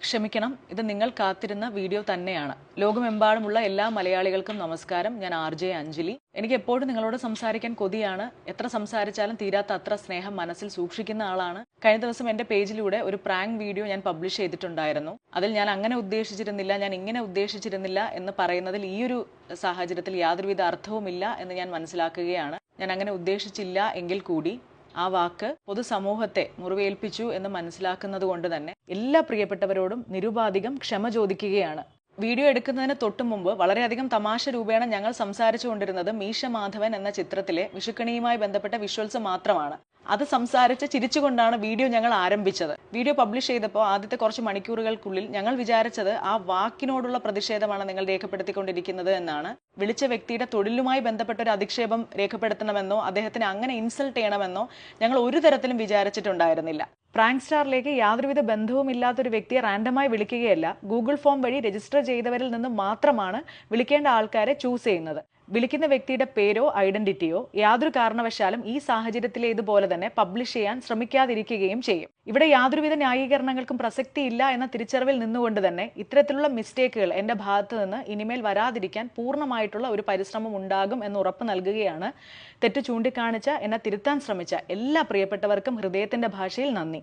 ക്ഷമിക്കണം, ഇത് നിങ്ങൾ കാത്തിരുന്ന വീഡിയോ തന്നെയാണ്. ലോകമെമ്പാടുമുള്ള എല്ലാ മലയാളികൾക്കും നമസ്കാരം. ഞാൻ RJ അഞ്ജലി. എനിക്ക് എപ്പോഴും നിങ്ങളോട് സംസാരിക്കാൻ കൊതിയാണ്. എത്ര സംസാരിച്ചാലും തീരാത്ത അത്ര സ്നേഹം മനസ്സിൽ സൂക്ഷിക്കുന്ന ആളാണ്. കഴിഞ്ഞ ദിവസം എൻ്റെ പേജിലൂടെ ഒരു പ്രാങ്ക് വീഡിയോ ഞാൻ പബ്ലിഷ് ചെയ്തിട്ടുണ്ടായിരുന്നു. അതിൽ ഞാൻ അങ്ങനെ ഉദ്ദേശിച്ചിരുന്നില്ല, ഞാൻ ഇങ്ങനെ ഉദ്ദേശിച്ചിരുന്നില്ല എന്ന് പറയുന്നതിൽ ഈ ഒരു സാഹചര്യത്തിൽ യാതൊരുവിധ അർത്ഥവുമില്ല എന്ന് ഞാൻ മനസ്സിലാക്കുകയാണ്. ഞാൻ അങ്ങനെ ഉദ്ദേശിച്ചില്ല എങ്കിൽ കൂടി ആ വാക്ക് പൊതുസമൂഹത്തെ മുറിവേൽപ്പിച്ചു എന്ന് മനസ്സിലാക്കുന്നത് കൊണ്ട് തന്നെ എല്ലാ പ്രിയപ്പെട്ടവരോടും നിരുപാധികം ക്ഷമ ചോദിക്കുകയാണ്. വീഡിയോ എടുക്കുന്നതിന് തൊട്ടു മുമ്പ് വളരെയധികം തമാശ രൂപേണ ഞങ്ങൾ സംസാരിച്ചുകൊണ്ടിരുന്നത് മീശ മാധവൻ എന്ന ചിത്രത്തിലെ വിഷുക്കണിയുമായി ബന്ധപ്പെട്ട വിഷ്വൽസ് മാത്രമാണ്. അത് സംസാരിച്ച് ചിരിച്ചുകൊണ്ടാണ് വീഡിയോ ഞങ്ങൾ ആരംഭിച്ചത്. വീഡിയോ പബ്ലിഷ് ചെയ്തപ്പോൾ ആദ്യത്തെ കുറച്ച് മണിക്കൂറുകൾക്കുള്ളിൽ ഞങ്ങൾ വിചാരിച്ചത് ആ വാക്കിനോടുള്ള പ്രതിഷേധമാണ് നിങ്ങൾ രേഖപ്പെടുത്തിക്കൊണ്ടിരിക്കുന്നത് എന്നാണ്. വിളിച്ച വ്യക്തിയുടെ തൊഴിലുമായി ബന്ധപ്പെട്ട ഒരു അധിക്ഷേപം രേഖപ്പെടുത്തണമെന്നോ അദ്ദേഹത്തിന് അങ്ങനെ ഇൻസൾട്ട് ചെയ്യണമെന്നോ ഞങ്ങൾ ഒരു തരത്തിലും വിചാരിച്ചിട്ടുണ്ടായിരുന്നില്ല. പ്രാങ്ക് സ്റ്റാറിലേക്ക് യാതൊരുവിധ ബന്ധവും ഇല്ലാത്തൊരു വ്യക്തിയെ റാൻഡമായി വിളിക്കുകയല്ല, ഗൂഗിൾ ഫോം വഴി രജിസ്റ്റർ ചെയ്തവരിൽ നിന്ന് മാത്രമാണ് വിളിക്കേണ്ട ആൾക്കാരെ ചൂസ് ചെയ്യുന്നത്. വിളിക്കുന്ന വ്യക്തിയുടെ പേരോ ഐഡന്റിറ്റിയോ യാതൊരു കാരണവശാലും ഈ സാഹചര്യത്തിലേതുപോലെ തന്നെ പബ്ലിഷ് ചെയ്യാൻ ശ്രമിക്കാതിരിക്കുകയും ചെയ്യും. ഇവിടെ യാതൊരുവിധ ന്യായീകരണങ്ങൾക്കും പ്രസക്തിയില്ല എന്ന തിരിച്ചറിവിൽ നിന്നുകൊണ്ട് തന്നെ ഇത്തരത്തിലുള്ള മിസ്റ്റേക്കുകൾ എൻ്റെ ഭാഗത്ത് നിന്ന് ഇനിമേൽ വരാതിരിക്കാൻ പൂർണ്ണമായിട്ടുള്ള ഒരു പരിശ്രമം ഉണ്ടാകും എന്ന് ഉറപ്പ് നൽകുകയാണ്. തെറ്റ് ചൂണ്ടിക്കാണിച്ച എന്നെ തിരുത്താൻ ശ്രമിച്ച എല്ലാ പ്രിയപ്പെട്ടവർക്കും ഹൃദയത്തിന്റെ ഭാഷയിൽ നന്ദി.